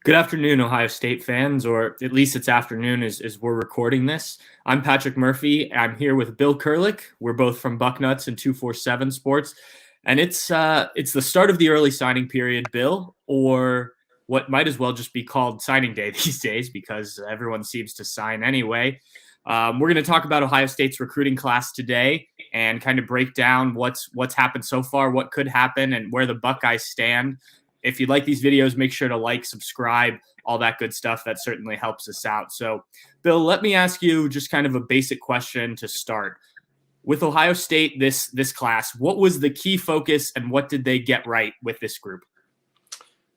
Good afternoon, Ohio State fans, or at least it's afternoon as we're recording this. I'm Patrick Murphy. I'm here with Bill Kurlick. We're both from Bucknuts and 247 Sports. And it's the start of the early signing period, Bill, or what might as well just be called signing day these days because everyone seems to sign anyway. We're going to talk about Ohio State's recruiting class today and kind of break down what's happened so far, what could happen, and where the Buckeyes stand. If you like these videos, make sure to like, subscribe, all that good stuff. That certainly helps us out. So, Bill, let me ask you just kind of a basic question to start. With Ohio State, this class, what was the key focus and what did they get right with this group?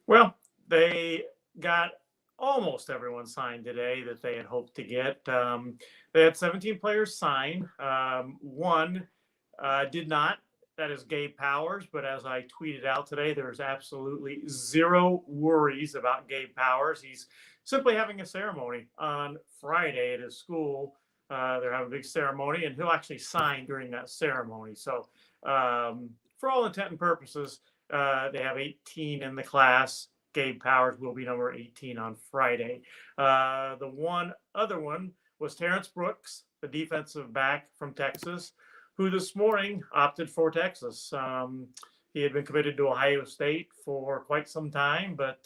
Well, they got almost everyone signed today that they had hoped to get. They had 17 players signed. One did not. That is Gabe Powers. But as I tweeted out today, there's absolutely zero worries about Gabe Powers. He's simply having a ceremony on Friday at his school. They're having a big ceremony, and he'll actually sign during that ceremony. So for all intent and purposes, they have 18 in the class. Gabe Powers will be number 18 on Friday. The one other one was Terrence Brooks, the defensive back from Texas, who this morning opted for Texas. He had been committed to Ohio State for quite some time, but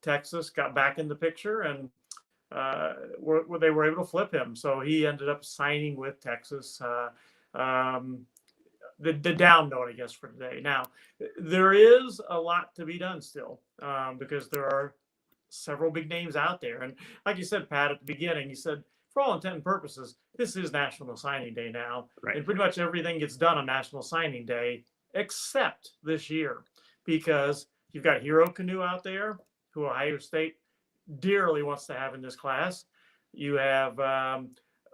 Texas got back in the picture and they were able to flip him. So he ended up signing with Texas. The down note, I guess, for today. Now, there is a lot to be done still because there are several big names out there. And like you said, Pat, at the beginning, you said, for all intent and purposes, this is National Signing Day now. Right. And pretty much everything gets done on National Signing Day except this year because you've got Hero Canoe out there who Ohio State dearly wants to have in this class. You have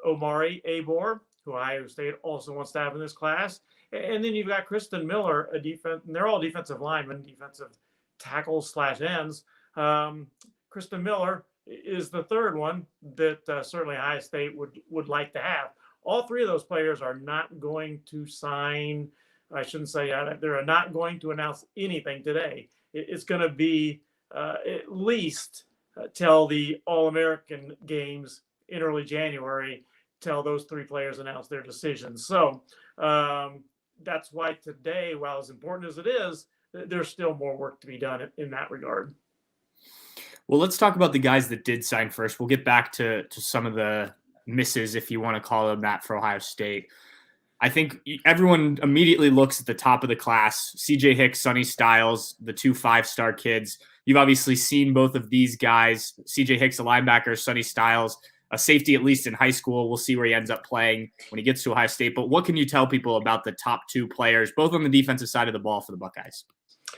Omari Abor, who Ohio State also wants to have in this class. And then you've got Kristen Miller, a defense, and they're all defensive linemen, defensive tackles / ends. Kristen Miller is the third one that certainly Ohio State would like to have. All three of those players are not going to sign. I shouldn't say they're not going to announce anything today. It's going to be at least till the All-American games in early January till those three players announce their decisions. So that's why today, while as important as it is, there's still more work to be done in that regard. Well, let's talk about the guys that did sign first. We'll get back to some of the misses, if you want to call them that, for Ohio State. I think everyone immediately looks at the top of the class, CJ Hicks, Sonny Styles, the two 5-star kids. You've obviously seen both of these guys, CJ Hicks, a linebacker, Sonny Styles, a safety, at least in high school. We'll see where he ends up playing when he gets to Ohio State. But what can you tell people about the top two players, both on the defensive side of the ball for the Buckeyes?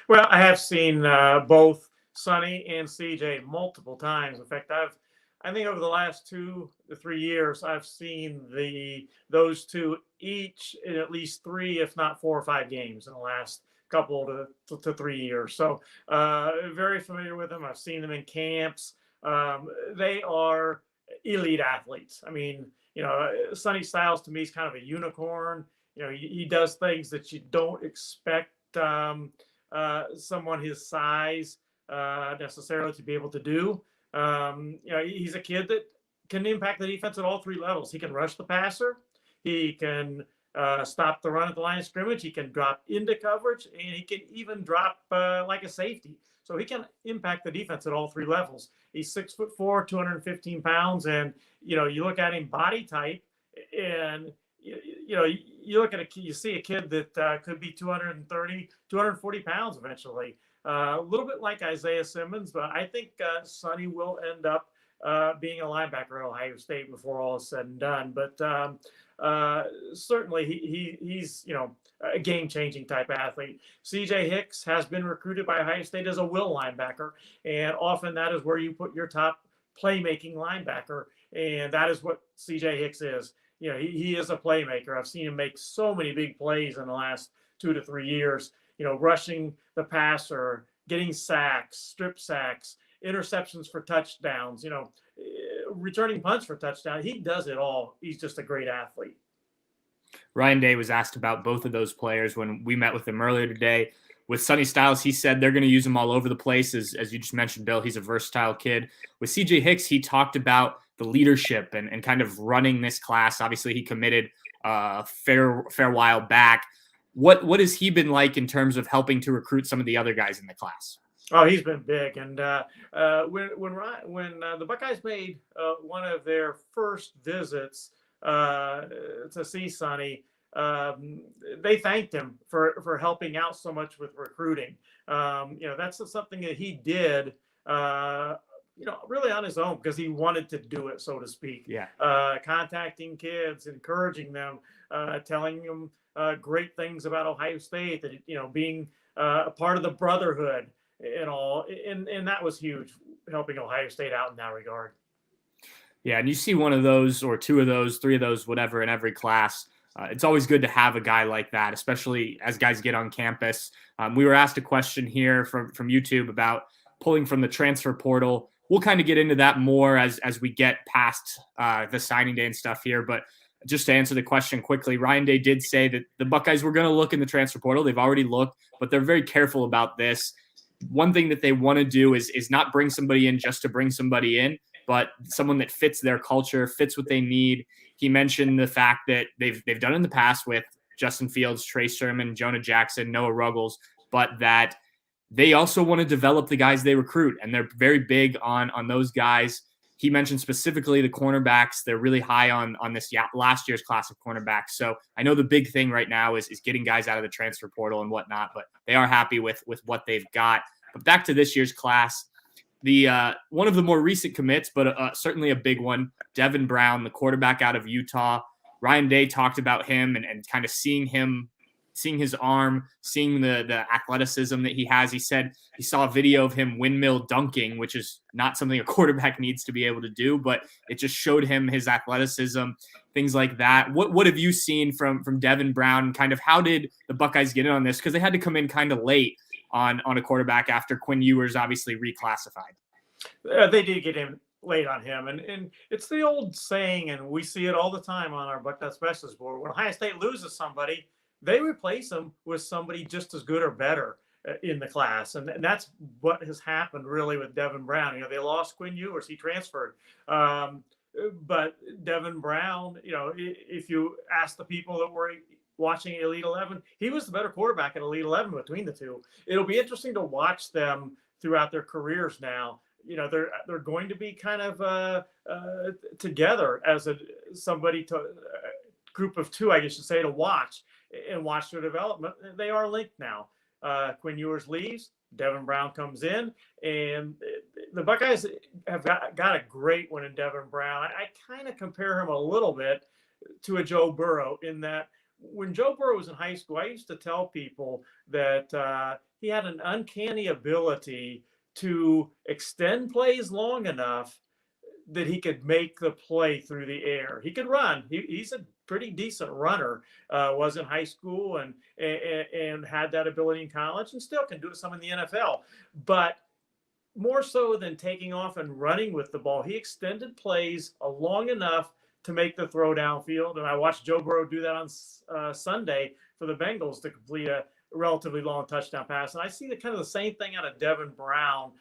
Well, I have seen both Sonny and CJ multiple times. In fact, I think over the last 2 to 3 years, I've seen those two each in at least 3, if not 4 or 5 games in the last couple to 3 years. So very familiar with them. I've seen them in camps. They are elite athletes. I mean, Sonny Styles to me is kind of a unicorn. He does things that you don't expect someone his size necessarily to be able to do. He's a kid that can impact the defense at all 3 levels. He can rush the passer. He can stop the run at the line of scrimmage. He can drop into coverage, and he can even drop like a safety. So he can impact the defense at all 3 levels. He's 6'4", 215 pounds, and you look at him body type, and you look at you see a kid that could be 230, 240 pounds eventually. A little bit like Isaiah Simmons, but I think Sonny will end up being a linebacker at Ohio State before all is said and done. But certainly he's a game-changing type athlete. CJ Hicks has been recruited by Ohio State as a will linebacker, and often that is where you put your top playmaking linebacker, and that is what CJ Hicks is. He is a playmaker. I've seen him make so many big plays in the last 2 to 3 years. Rushing the passer, getting sacks, strip sacks, interceptions for touchdowns, returning punts for touchdown. He does it all. He's just a great athlete. Ryan Day was asked about both of those players when we met with him earlier today. With Sonny Styles, he said they're going to use him all over the place. As you just mentioned, Bill, he's a versatile kid. With CJ Hicks, he talked about the leadership and kind of running this class. Obviously, he committed a fair while back. What has he been like in terms of helping to recruit some of the other guys in the class? Oh, he's been big. And when the Buckeyes made one of their first visits to see Sonny, they thanked him for helping out so much with recruiting. That's something that he did, really on his own because he wanted to do it, so to speak. Yeah. Contacting kids, encouraging them, telling them great things about Ohio State, that, being a part of the brotherhood and all. And that was huge, helping Ohio State out in that regard. Yeah. And you see one of those or two of those, three of those, whatever, in every class. It's always good to have a guy like that, especially as guys get on campus. We were asked a question here from YouTube about pulling from the transfer portal. We'll kind of get into that more as we get past the signing day and stuff here. But just to answer the question quickly, Ryan Day did say that the Buckeyes were going to look in the transfer portal. They've already looked, but they're very careful about this. One thing that they want to do is not bring somebody in just to bring somebody in, but someone that fits their culture, fits what they need. He mentioned the fact that they've done in the past with Justin Fields, Trey Sermon, Jonah Jackson, Noah Ruggles, but that they also want to develop the guys they recruit, and they're very big on those guys. He mentioned specifically the cornerbacks. They're really high on this last year's class of cornerbacks. So I know the big thing right now is getting guys out of the transfer portal and whatnot, but they are happy with what they've got. But back to this year's class, the one of the more recent commits, but certainly a big one, Devin Brown, the quarterback out of Utah. Ryan Day talked about him and kind of seeing his arm, seeing the athleticism that he has. He said he saw a video of him windmill dunking, which is not something a quarterback needs to be able to do, but it just showed him his athleticism, things like that. What have you seen from Devin Brown? Kind of how did the Buckeyes get in on this? Because they had to come in kind of late on a quarterback after Quinn Ewers obviously reclassified. They did get in late on him. And it's the old saying, and we see it all the time on our Buckeye Specialist Board. When Ohio State loses somebody, they replace them with somebody just as good or better in the class. And that's what has happened really with Devin Brown. They lost Quinn Ewers. He transferred. But Devin Brown, if you ask the people that were watching Elite 11, he was the better quarterback at Elite 11 between the two. It'll be interesting to watch them throughout their careers now. They're going to be kind of together as somebody to group of two, I guess you say, to watch their development. They are linked now. Quinn Ewers leaves, Devin Brown comes in, and the Buckeyes have got a great one in Devin Brown. I kind of compare him a little bit to a Joe Burrow in that when Joe Burrow was in high school, I used to tell people that he had an uncanny ability to extend plays long enough that he could make the play through the air. He could run. He's a pretty decent runner, was in high school and had that ability in college and still can do it some in the NFL. But more so than taking off and running with the ball, he extended plays long enough to make the throw downfield. And I watched Joe Burrow do that on Sunday for the Bengals to complete a relatively long touchdown pass. And I see the same thing out of Devin Brown.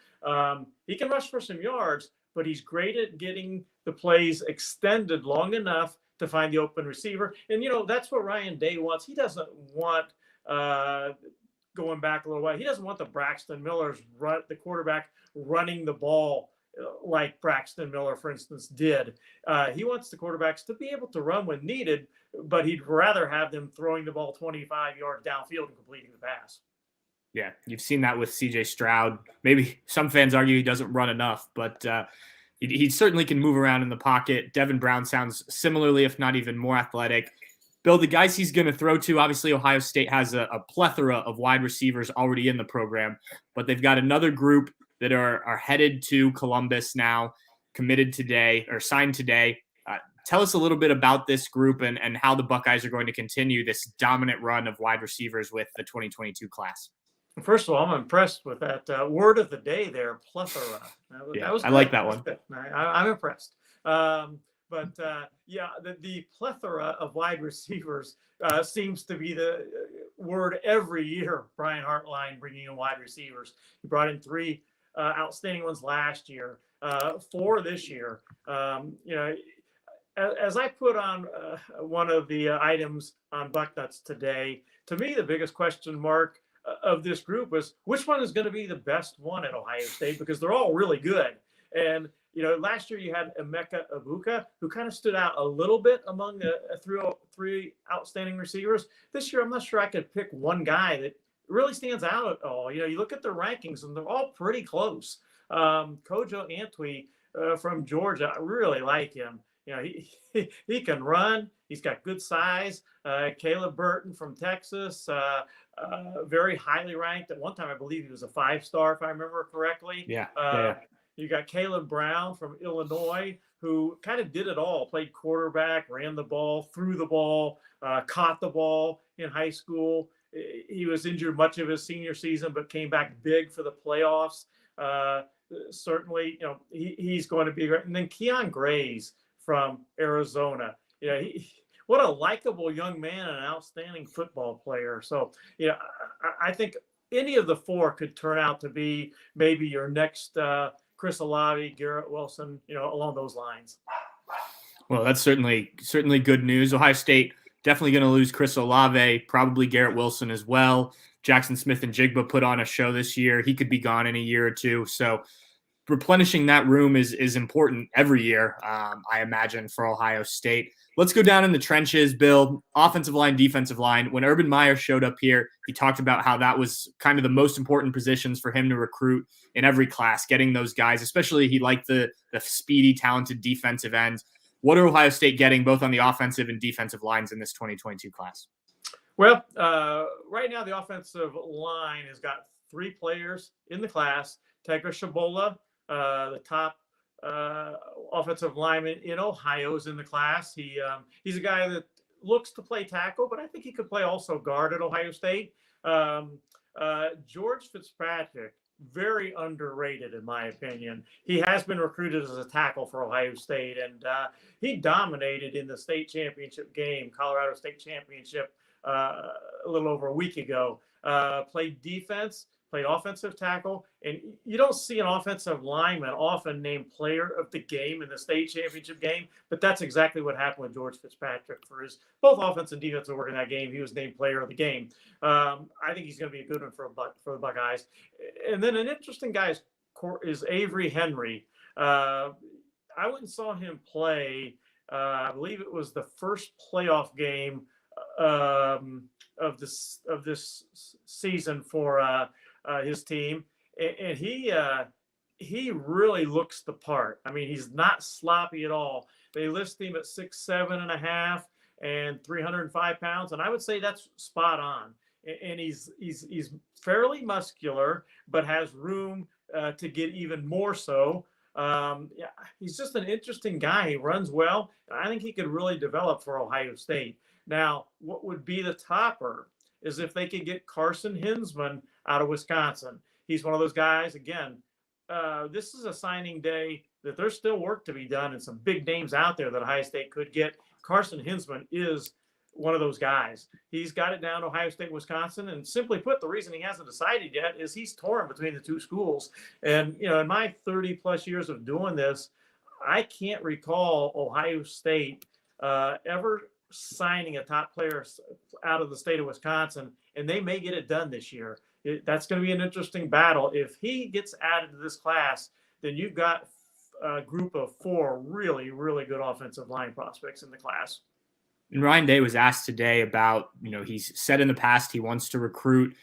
He can rush for some yards, but he's great at getting the plays extended long enough to find the open receiver. And, that's what Ryan Day wants. He doesn't want, going back a little while, he doesn't want the Braxton Millers, the quarterback, running the ball like Braxton Miller, for instance, did. He wants the quarterbacks to be able to run when needed, but he'd rather have them throwing the ball 25 yards downfield and completing the pass. Yeah, you've seen that with C.J. Stroud. Maybe some fans argue he doesn't run enough, but he certainly can move around in the pocket. Devin Brown sounds similarly, if not even more athletic. Bill, the guys he's going to throw to, obviously Ohio State has a plethora of wide receivers already in the program, but they've got another group that are headed to Columbus now, committed today or signed today. Tell us a little bit about this group and how the Buckeyes are going to continue this dominant run of wide receivers with the 2022 class. First of all, I'm impressed with that word of the day there, plethora. That was I like that one. I'm impressed. But the plethora of wide receivers seems to be word every year, Brian Hartline bringing in wide receivers. He brought in 3 outstanding ones last year, 4 this year. As I put on one of the items on Bucknuts today, to me, the biggest question mark of this group was which one is going to be the best one at Ohio State, because they're all really good. And, last year you had Emeka Ibuka, who kind of stood out a little bit among the 3 outstanding receivers. This year, I'm not sure I could pick one guy that really stands out at all. You look at the rankings and they're all pretty close. Kojo Antwi from Georgia, I really like him. He can run. He's got good size. Caleb Burton from Texas, very highly ranked. At one time, I believe he was a 5-star, if I remember correctly. Yeah. You got Caleb Brown from Illinois, who kind of did it all. Played quarterback, ran the ball, threw the ball, caught the ball in high school. He was injured much of his senior season, but came back big for the playoffs. Certainly, he's going to be great. And then Keon Grays from Arizona. What a likable young man and an outstanding football player. So, I think any of the 4 could turn out to be maybe your next Chris Olave, Garrett Wilson, along those lines. Well, that's certainly good news. Ohio State definitely going to lose Chris Olave, probably Garrett Wilson as well. Jackson Smith and Jigba put on a show this year. He could be gone in a year or 2. So replenishing that room is important every year, I imagine, for Ohio State. Let's go down in the trenches, Bill. Offensive line, defensive line. When Urban Meyer showed up here, he talked about how that was kind of the most important positions for him to recruit in every class, getting those guys, especially he liked the speedy, talented defensive ends. What are Ohio State getting both on the offensive and defensive lines in this 2022 class? Well, right now the offensive line has got 3 players in the class. Tegra Shabola, the top offensive lineman in Ohio, is in the class. He's a guy that looks to play tackle, but I think he could play also guard at Ohio State. George Fitzpatrick, very underrated in my opinion. He has been recruited as a tackle for Ohio State, and he dominated in the state championship game, Colorado State Championship, a little over a week ago. Played defense, played offensive tackle, and you don't see an offensive lineman often named player of the game in the state championship game, but that's exactly what happened with George Fitzpatrick. For his both offense and defensive work in that game, he was named player of the game. I think he's going to be a good one for the Buckeyes. And then an interesting guy is Avery Henry. I went and saw him play. I believe it was the first playoff game of this season for his team, and he really looks the part. I mean, he's not sloppy at all. They list him at 6'7.5" and 305 pounds, and I would say that's spot on. And he's fairly muscular, but has room to get even more so. He's just an interesting guy. He runs well, and I think he could really develop for Ohio State. Now, what would be the topper is if they could get Carson Hinsman out of Wisconsin. He's one of those guys, again, this is a signing day that there's still work to be done and some big names out there that Ohio State could get. Carson Hinsman is one of those guys. He's got it down to Ohio State, Wisconsin, and simply put, the reason he hasn't decided yet is he's torn between the 2 schools. And, in my 30-plus years of doing this, I can't recall Ohio State ever signing a top player out of the state of Wisconsin, and they may get it done this year. That's going to be an interesting battle. If he gets added to this class, then you've got a group of 4 really, really good offensive line prospects in the class. And Ryan Day was asked today about, he's said in the past he wants to recruit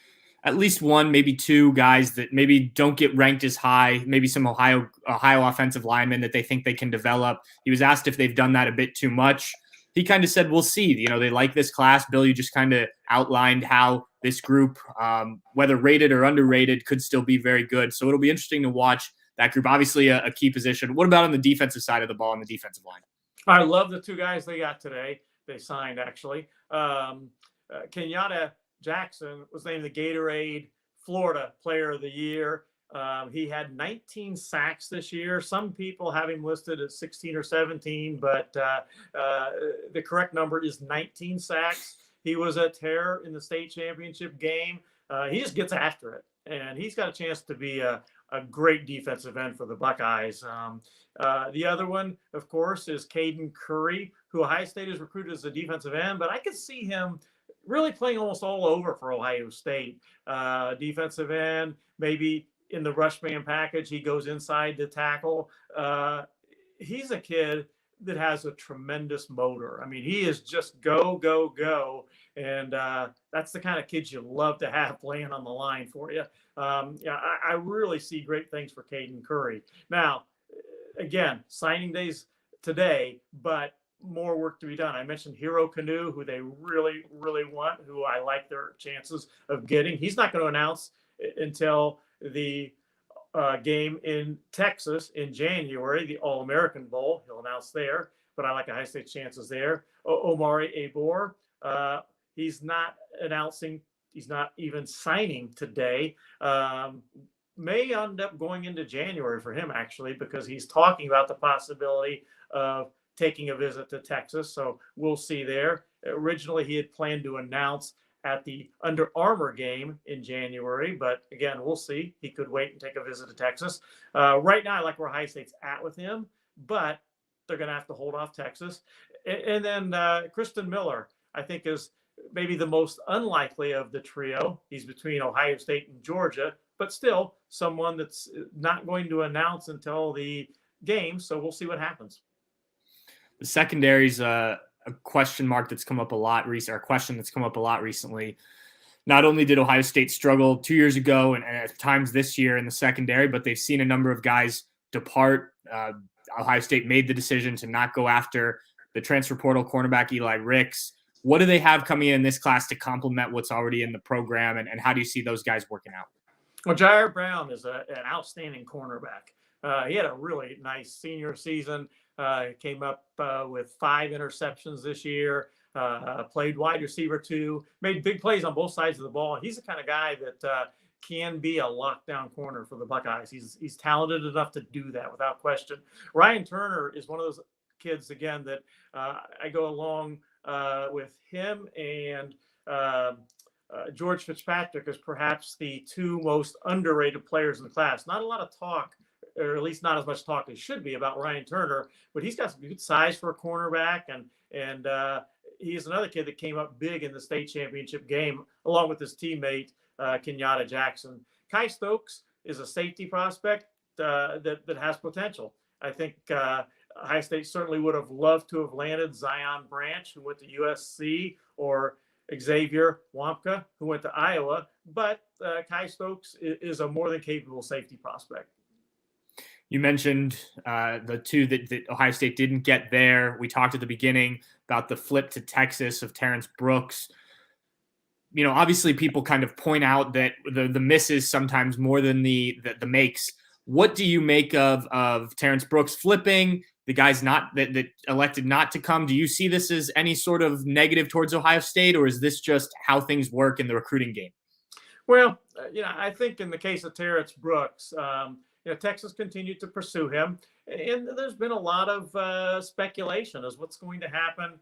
at least 1, maybe 2 guys that maybe don't get ranked as high, maybe some Ohio offensive linemen that they think they can develop. He was asked if they've done that a bit too much. He kind of said, we'll see. They like this class. Bill, you just kind of outlined how this group, whether rated or underrated, could still be very good. So it'll be interesting to watch that group. Obviously, a key position. What about on the defensive side of the ball, on the defensive line? I love the 2 guys they got today. They signed, actually. Kenyatta Jackson was named the Gatorade Florida Player of the Year. He had 19 sacks this year. Some people have him listed at 16 or 17, but the correct number is 19 sacks. He was a terror in the state championship game. He just gets after it, and he's got a chance to be a great defensive end for the Buckeyes. The other one, of course, is Caden Curry, who Ohio State has recruited as a defensive end, but I could see him really playing almost all over for Ohio State. Defensive end, maybe in the rush man package, he goes inside to tackle. He's a kid that has a tremendous motor. I mean, he is just go, go, go. And that's the kind of kids you love to have playing on the line for you. I really see great things for Caden Curry. Now, again, signing days today, but more work to be done. I mentioned Hero Canoe, who they really, really want, who I like their chances of getting. He's not going to announce until the game in Texas in January, the All-American Bowl. He'll announce there, but I like Ohio State's chances there. Omari Abor, he's not announcing. He's not even signing today. May end up going into January for him, actually, because he's talking about the possibility of taking a visit to Texas. So we'll see there. Originally, he had planned to announce at the Under Armour game in January, but again, we'll see. He could wait and take a visit to Texas. Right now, I like where Ohio State's at with him, but they're going to have to hold off Texas. And then Kristen Miller, I think, is maybe the most unlikely of the trio. He's between Ohio State and Georgia, but still someone that's not going to announce until the game. So we'll see what happens. The secondary's a question mark that's come up a lot recently, or a question that's come up a lot recently. Not only did Ohio State struggle 2 years ago and at times this year in the secondary, but they've seen a number of guys depart. Ohio State made the decision to not go after the transfer portal cornerback Eli Ricks. What do they have coming in this class to complement what's already in the program, and how do you see those guys working out? Well, Jair Brown is an outstanding cornerback. He had a really nice senior season. Came up with 5 interceptions this year, played wide receiver too, made big plays on both sides of the ball. He's the kind of guy that can be a lockdown corner for the Buckeyes. He's talented enough to do that without question. Ryan Turner is one of those kids, again, that I go along with him and George Fitzpatrick as perhaps the 2 most underrated players in the class. Not a lot of talk, or at least not as much talk as should be, about Ryan Turner, but he's got some good size for a cornerback, and he's another kid that came up big in the state championship game, along with his teammate, Kenyatta Jackson. Kai Stokes is a safety prospect that has potential. I think Ohio State certainly would have loved to have landed Zion Branch, who went to USC, or Xavier Wampka, who went to Iowa, but Kai Stokes is a more than capable safety prospect. You mentioned the 2 that Ohio State didn't get there. We talked at the beginning about the flip to Texas of Terrence Brooks. You know, obviously people kind of point out that the misses sometimes more than the makes. What do you make of Terrence Brooks flipping? The guys that elected not to come. Do you see this as any sort of negative towards Ohio State, or is this just how things work in the recruiting game? Well, I think in the case of Terrence Brooks, Texas continued to pursue him, and there's been a lot of speculation as what's going to happen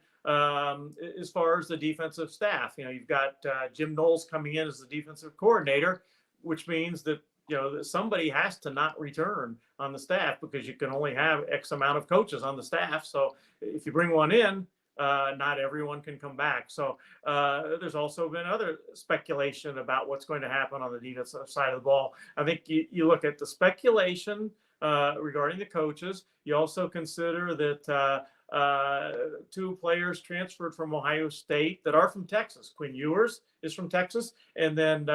as far as the defensive staff. You've got Jim Knowles coming in as the defensive coordinator, which means that that somebody has to not return on the staff, because you can only have X amount of coaches on the staff. So if you bring one in, not everyone can come back. So there's also been other speculation about what's going to happen on the defensive side of the ball. I think you look at the speculation regarding the coaches. You also consider that 2 players transferred from Ohio State that are from Texas. Quinn Ewers is from Texas, and then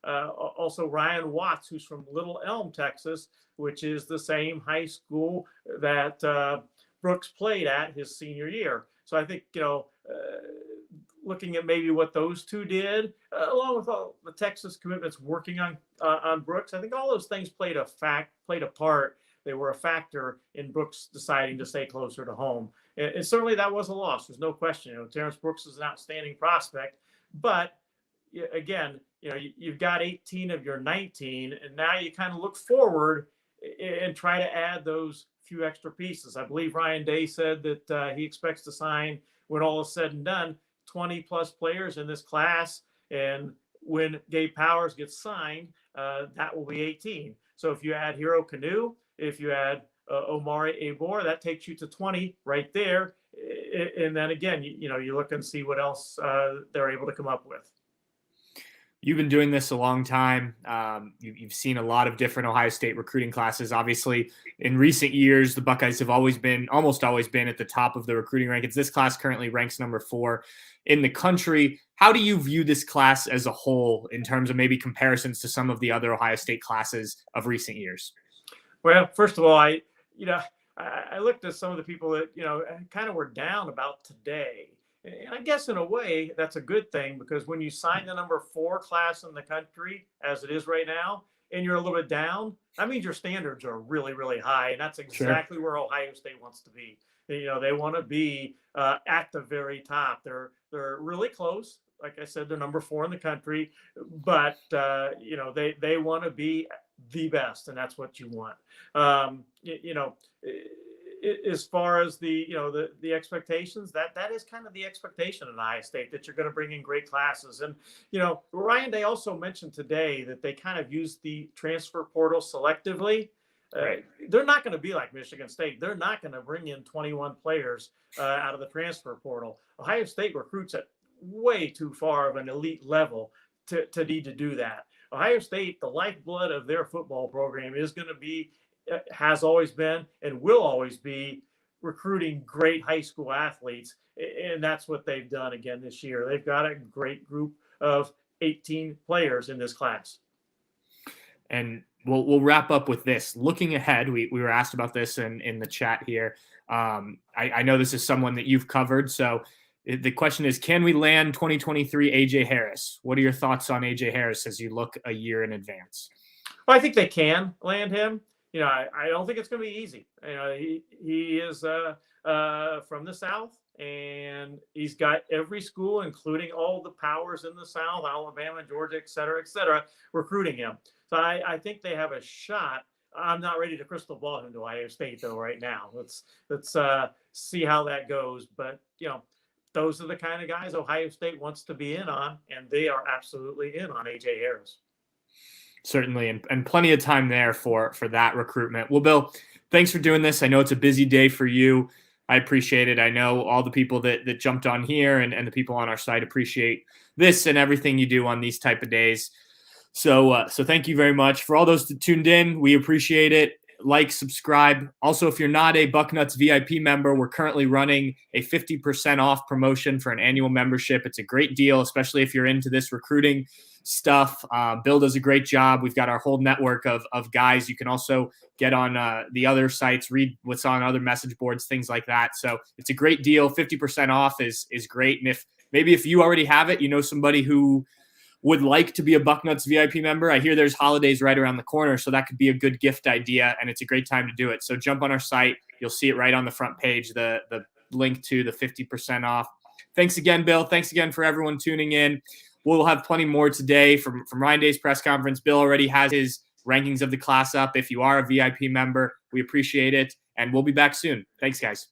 also Ryan Watts, who's from Little Elm, Texas, which is the same high school that Brooks played at his senior year. So I think, looking at maybe what those 2 did, along with all the Texas commitments working on Brooks, I think all those things played a part. They were a factor in Brooks deciding to stay closer to home. And certainly that was a loss. There's no question. Terrence Brooks is an outstanding prospect, but again, you've got 18 of your 19, and now you kind of look forward and try to add those few extra pieces. I believe Ryan Day said that he expects to sign, when all is said and done, 20 plus players in this class. And when Gabe Powers gets signed, that will be 18. So if you add Hero Canoe, if you add Omari Abor, that takes you to 20 right there. And then again, you look and see what else they're able to come up with. You've been doing this a long time. You've seen a lot of different Ohio State recruiting classes. Obviously, in recent years, the Buckeyes have almost always been at the top of the recruiting rankings. This class currently ranks number 4 in the country. How do you view this class as a whole in terms of maybe comparisons to some of the other Ohio State classes of recent years? Well, first of all, I looked at some of the people that, kind of were down about today. And I guess in a way, that's a good thing, because when you sign the number 4 class in the country, as it is right now, and you're a little bit down, that means your standards are really, really high. And that's exactly where Ohio State wants to be. They want to be at the very top. They're really close. Like I said, they're number 4 in the country, but they want to be the best, and that's what you want. As far as the expectations, that is kind of the expectation in Ohio State, that you're going to bring in great classes. And Ryan Day also mentioned today that they kind of use the transfer portal selectively. Right. They're not going to be like Michigan State. They're not going to bring in 21 players out of the transfer portal. Ohio State recruits at way too far of an elite level to need to do that. Ohio State, the lifeblood of their football program, is going to be, has always been, and will always be, recruiting great high school athletes. And that's what they've done again this year. They've got a great group of 18 players in this class. And we'll wrap up with this. Looking ahead, we were asked about this in the chat here. I know this is someone that you've covered. So the question is, can we land 2023 A.J. Harris? What are your thoughts on A.J. Harris as you look a year in advance? Well, I think they can land him. I don't think it's going to be easy. He is from the South, and he's got every school, including all the powers in the South, Alabama, Georgia, et cetera, recruiting him. So I think they have a shot. I'm not ready to crystal ball him to Ohio State, though, right now. Let's see how that goes. But, those are the kind of guys Ohio State wants to be in on, and they are absolutely in on A.J. Harris. Certainly, and plenty of time there for that recruitment. Well, Bill, thanks for doing this. I know it's a busy day for you. I appreciate it. I know all the people that jumped on here and the people on our site appreciate this and everything you do on these type of days. So thank you very much. For all those that tuned in, we appreciate it. Like, subscribe. Also, if you're not a Bucknuts VIP member, we're currently running a 50% off promotion for an annual membership. It's a great deal, especially if you're into this recruiting stuff. Bill does a great job. We've got our whole network of guys. You can also get on the other sites, read what's on other message boards, things like that. So it's a great deal. 50% off is great. And if you already have it, somebody who would like to be a Bucknuts VIP member, I hear there's holidays right around the corner, so that could be a good gift idea, and it's a great time to do it. So jump on our site. You'll see it right on the front page, the link to the 50% off. Thanks again, Bill. Thanks again for everyone tuning in. We'll have plenty more today from Ryan Day's press conference. Bill already has his rankings of the class up. If you are a VIP member, we appreciate it, and we'll be back soon. Thanks, guys.